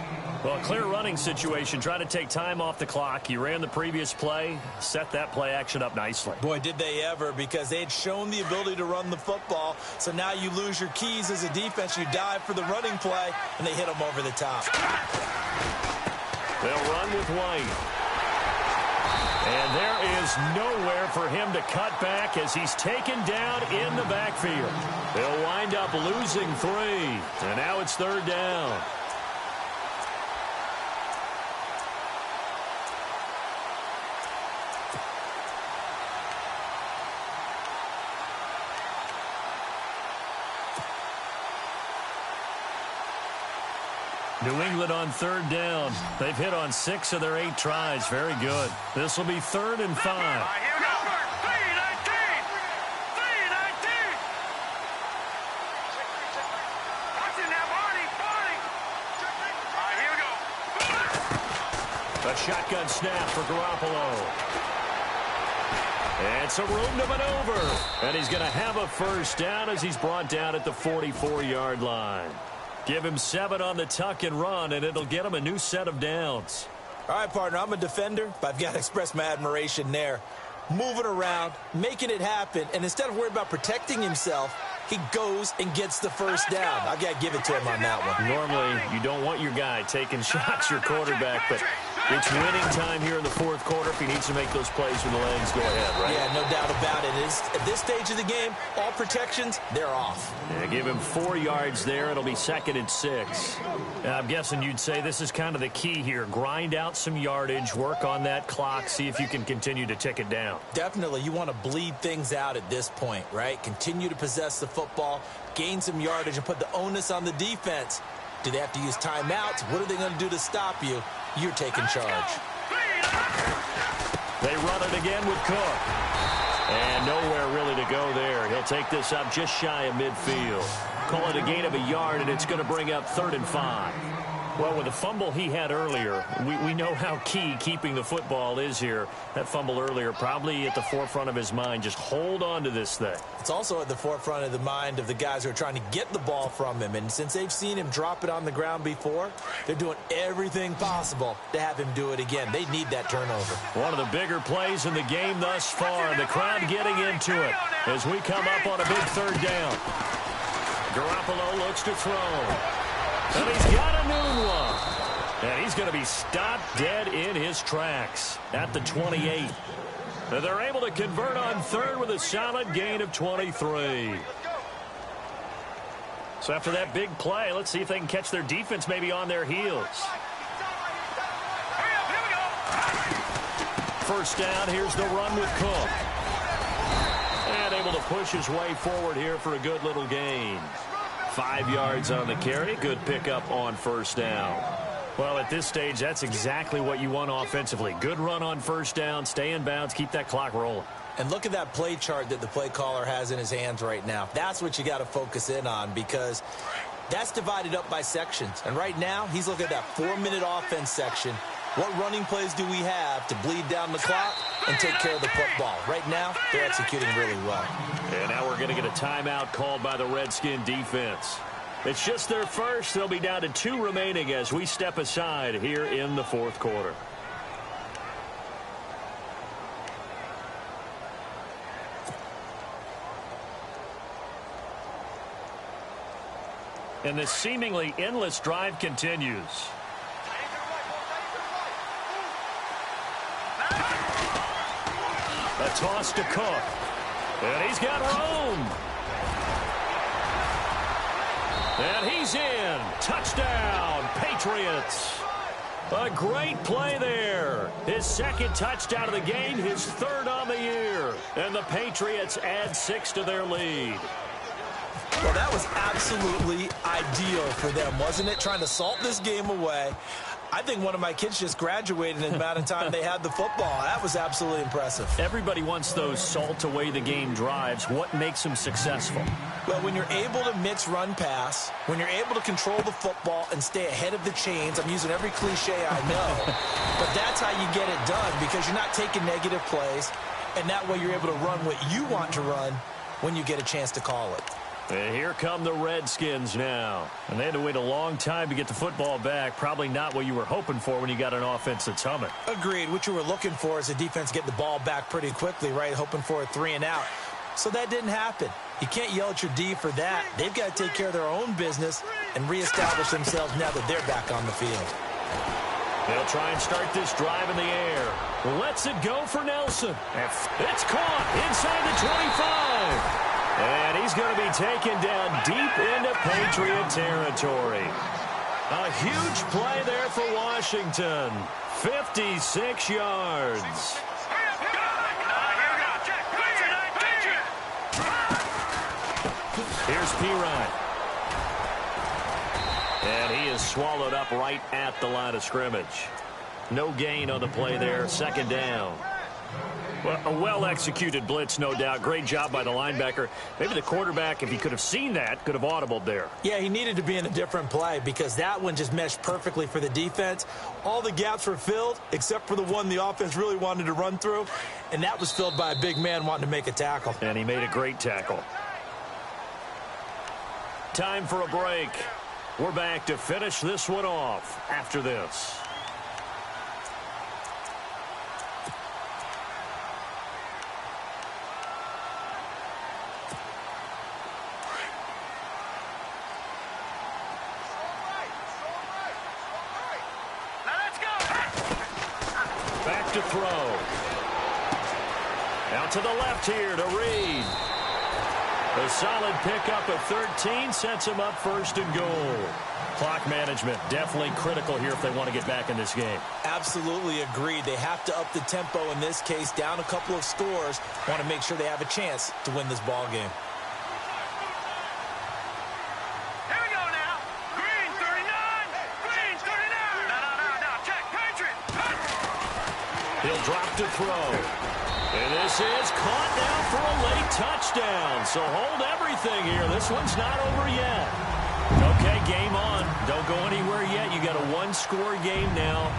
S2: Well, a clear running situation. Try to take time off the clock. You ran the previous play, set that play action up nicely.
S3: Boy, did they ever, because they had shown the ability to run the football. So now you lose your keys as a defense. You dive for the running play, and they hit them over the top.
S2: They'll run with White. And there is nowhere for him to cut back as he's taken down in the backfield. They'll wind up losing 3. And now it's third down. New England on third down. They've hit on 6 of their 8 tries. Very good. This will be 3rd and 5.
S4: Here we go. 3-19. Watch it now, Barney. All right, here we go.
S2: A shotgun snap for Garoppolo. And some room to maneuver. And he's going to have a first down as he's brought down at the 44-yard line. Give him 7 on the tuck and run, and it'll get him a new set of downs.
S3: All right, partner, I'm a defender, but I've got to express my admiration there. Moving around, making it happen, and instead of worrying about protecting himself, he goes and gets the first down. I've got to give it to him on that one.
S2: Normally, you don't want your guy taking shots, your quarterback, but it's winning time here in the fourth quarter. If he needs to make those plays with the legs, go ahead, right?
S3: Yeah, no doubt about it. At this stage of the game, all protections, they're off.
S2: Yeah, give him 4 yards there. It'll be 2nd and 6. I'm guessing you'd say this is kind of the key here. Grind out some yardage, work on that clock, see if you can continue to tick it down.
S3: Definitely. You want to bleed things out at this point, right? Continue to possess the football, gain some yardage, and put the onus on the defense. Do they have to use timeouts? What are they going to do to stop you? You're taking charge.
S2: They run it again with Cook. And nowhere really to go there. He'll take this up just shy of midfield. Call it a gain of a yard, and it's going to bring up 3rd and 5. Well, with the fumble he had earlier, we know how key keeping the football is here. That fumble earlier probably at the forefront of his mind. Just hold on to this thing.
S3: It's also at the forefront of the mind of the guys who are trying to get the ball from him. And since they've seen him drop it on the ground before, they're doing everything possible to have him do it again. They need that turnover.
S2: One of the bigger plays in the game thus far. The crowd getting into it as we come up on a big 3rd down. Garoppolo looks to throw. And he's got a new one. And he's going to be stopped dead in his tracks at the 28. And they're able to convert on 3rd with a solid gain of 23. So after that big play, let's see if they can catch their defense maybe on their heels. First down, here's the run with Cook. And able to push his way forward here for a good little gain. 5 yards on the carry. Good pickup on first down. Well, at this stage, that's exactly what you want offensively. Good run on first down. Stay in bounds. Keep that clock rolling.
S3: And look at that play chart that the play caller has in his hands right now. That's what you got to focus in on, because that's divided up by sections. And right now, he's looking at that 4-minute offense section. What running plays do we have to bleed down the clock and take care of the football? Right now, they're executing really well.
S2: And now we're going to get a timeout called by the Redskin defense. It's just their first. They'll be down to 2 remaining as we step aside here in the fourth quarter. And this seemingly endless drive continues. A toss to Cook. And he's got room. And he's in. Touchdown, Patriots. A great play there. His 2nd touchdown of the game, his 3rd on the year. And the Patriots add 6 to their lead.
S3: Well, that was absolutely ideal for them, wasn't it? Trying to salt this game away. I think one of my kids just graduated in the amount of time they had the football. That was absolutely impressive.
S2: Everybody wants those salt-away-the-game drives. What makes them successful?
S3: Well, when you're able to mix run-pass, when you're able to control the football and stay ahead of the chains, I'm using every cliche I know, but that's how you get it done because you're not taking negative plays, and that way you're able to run what you want to run when you get a chance to call it.
S2: And here come the Redskins now. And they had to wait a long time to get the football back. Probably not what you were hoping for when you got an offense that's humming.
S3: Agreed. What you were looking for is a defense getting the ball back pretty quickly, right? Hoping for a 3-and-out. So that didn't happen. You can't yell at your D for that. They've got to take care of their own business and reestablish themselves now that they're back on the field.
S2: They'll try and start this drive in the air. Lets it go for Nelson. It's caught inside the 25. And he's going to be taken down deep into Patriot territory. A huge play there for Washington. 56 yards. Here's Pirine. And he is swallowed up right at the line of scrimmage. No gain on the play there. Second down. Well, a well-executed blitz, no doubt. Great job by the linebacker. Maybe the quarterback, if he could have seen that, could have audibled there.
S3: Yeah, he needed to be in a different play because that one just meshed perfectly for the defense. All the gaps were filled except for the one the offense really wanted to run through, and that was filled by a big man wanting to make a tackle.
S2: And he made a great tackle. Time for a break. We're back to finish this one off after this. Back to throw. Out to the left here to Reed. A solid pickup of 13 sets him up first and goal. Clock management definitely critical here if they want to get back in this game.
S3: Absolutely agreed. They have to up the tempo in this case, down a couple of scores. Want to make sure they have a chance to win this ball game.
S4: Here we go now. Green 39. Green 39. No. Check. Patriot.
S2: He'll drop to throw. And this is caught now for a late touchdown. So hold everything here. This one's not over yet. Okay, game on. Don't go anywhere yet. You got a one-score game now.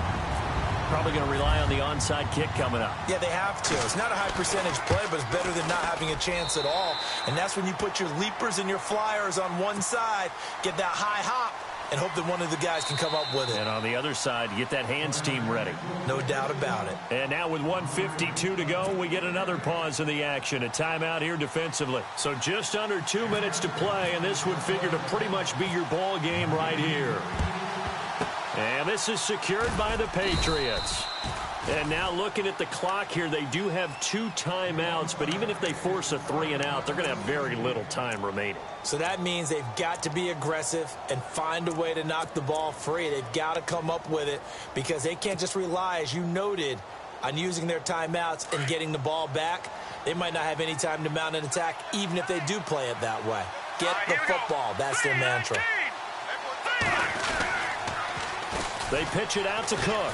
S2: Probably going to rely on the onside kick coming up.
S3: Yeah, they have to. It's not a high percentage play, but it's better than not having a chance at all. And that's when you put your leapers and your flyers on one side, get that high hop, and hope that one of the guys can come up with it.
S2: And on the other side, get that hands team ready.
S3: No doubt about it.
S2: And now with 1:52 to go, we get another pause in the action. A timeout here defensively. So just under 2 minutes to play, and this would figure to pretty much be your ball game right here. And this is secured by the Patriots. And now looking at the clock here, they do have 2 timeouts, but even if they force a 3-and-out, they're going to have very little time remaining.
S3: So that means they've got to be aggressive and find a way to knock the ball free. They've got to come up with it because they can't just rely, as you noted, on using their timeouts and getting the ball back. They might not have any time to mount an attack, even if they do play it that way. Get the football. That's their mantra.
S2: They pitch it out to Cook.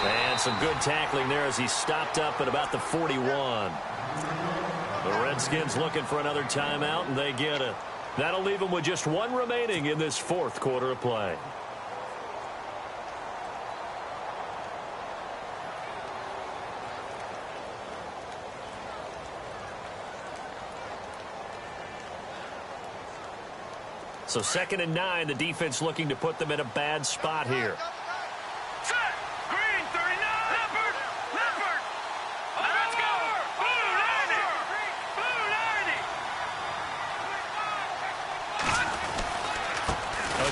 S2: And some good tackling there as he stopped up at about the 41. The Redskins looking for another timeout, and they get it. That'll leave them with just 1 remaining in this 4th quarter of play. So 2nd and 9, the defense looking to put them in a bad spot here.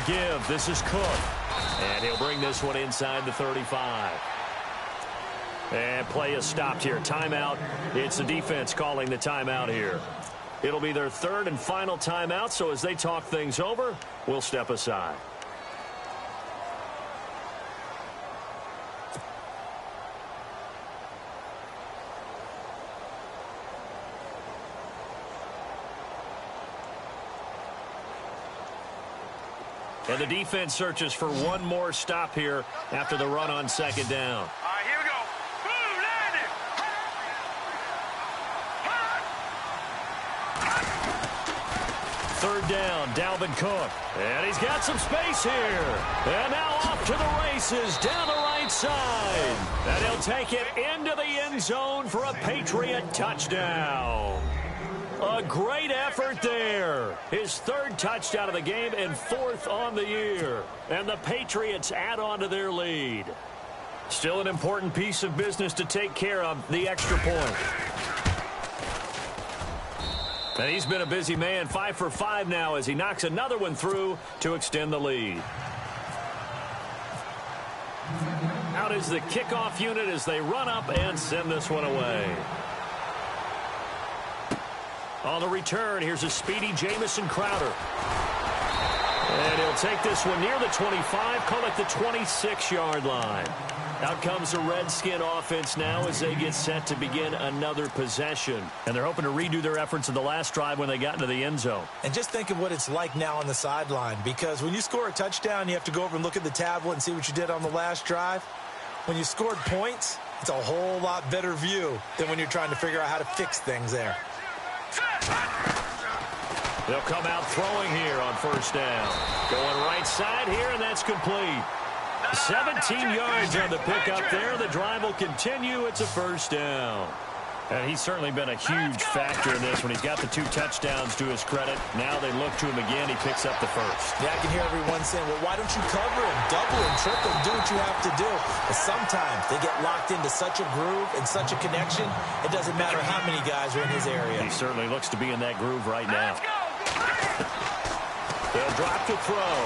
S2: Give. This is Cook. And he'll bring this one inside the 35. And play is stopped here. Timeout. It's the defense calling the timeout here. It'll be their 3rd and final timeout, so as they talk things over, we'll step aside. And the defense searches for one more stop here after the run on second down.
S4: All right, here we go. Boom, land it.
S2: Third down, Dalvin Cook. And he's got some space here. And now off to the races down the right side. And he'll take it into the end zone for a Patriot touchdown. A great effort there. His third touchdown of the game and fourth on the year. And the Patriots add on to their lead. Still an important piece of business to take care of, the extra point. And he's been a busy man, 5 for 5 now as he knocks another one through to extend the lead. Out is the kickoff unit as they run up and send this one away. On the return, here's a speedy Jamison Crowder. And he'll take this one near the 25, call it the 26-yard line. Out comes the Redskin offense now as they get set to begin another possession. And they're hoping to redo their efforts in the last drive when they got into the end zone.
S3: And just think of what it's like now on the sideline, because when you score a touchdown, you have to go over and look at the tablet and see what you did on the last drive. When you scored points, it's a whole lot better view than when you're trying to figure out how to fix things there.
S2: They'll come out throwing here on first down. Going right side here, and that's complete. 17 yards on the pickup there. The drive will continue. It's a first down. And he's certainly been a huge factor in this when he's got the 2 touchdowns to his credit. Now they look to him again. He picks up the first.
S3: Yeah, I can hear everyone saying, well, why don't you cover him, double him, triple him, do what you have to do. But sometimes they get locked into such a groove and such a connection, it doesn't matter how many guys are in his area.
S2: He certainly looks to be in that groove right now. They'll drop to throw.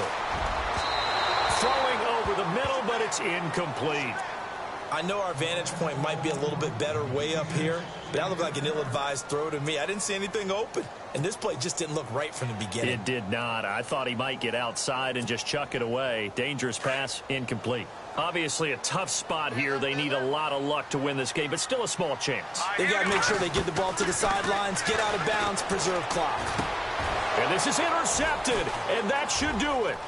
S2: Throwing over the middle, but it's incomplete.
S3: I know our vantage point might be a little bit better way up here, but that looked like an ill-advised throw to me. I didn't see anything open, and this play just didn't look right from the beginning.
S2: It did not. I thought he might get outside and just chuck it away. Dangerous pass, incomplete. Obviously a tough spot here. They need a lot of luck to win this game, but still a small chance.
S3: They got to make sure they get the ball to the sidelines, get out of bounds, preserve clock.
S2: And this is intercepted, and that should do it.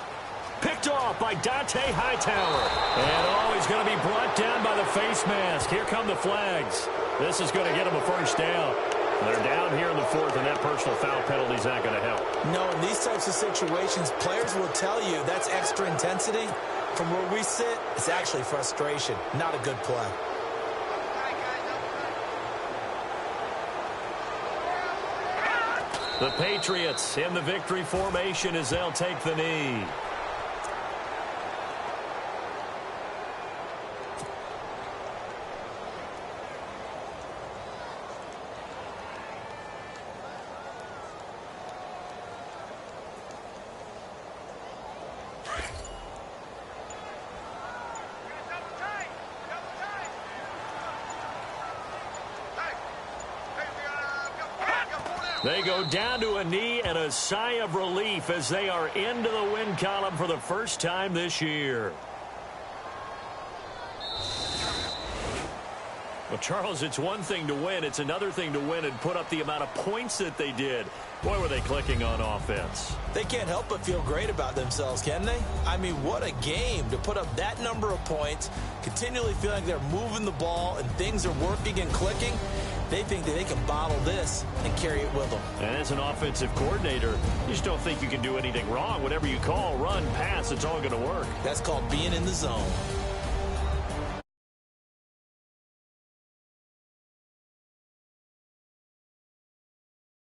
S2: Picked off by Dante Hightower. And he's going to be brought down by the face mask. Here come the flags. This is going to get him a first down. They're down here in the fourth, and that personal foul penalty is not going to help.
S3: No, in these types of situations, players will tell you that's extra intensity. From where we sit, it's actually frustration, not a good play.
S2: The Patriots in the victory formation as they'll take the knee. They go down to a knee and a sigh of relief as they are into the win column for the first time this year. Well, Charles, it's one thing to win. It's another thing to win and put up the amount of points that they did. Boy, were they clicking on offense.
S3: They can't help but feel great about themselves, can they? I mean, what a game to put up that number of points, continually feeling like they're moving the ball and things are working and clicking. They think that they can bottle this and carry it with them.
S2: And as an offensive coordinator, you just don't think you can do anything wrong. Whatever you call, run, pass, it's all going to work.
S3: That's called being in the zone.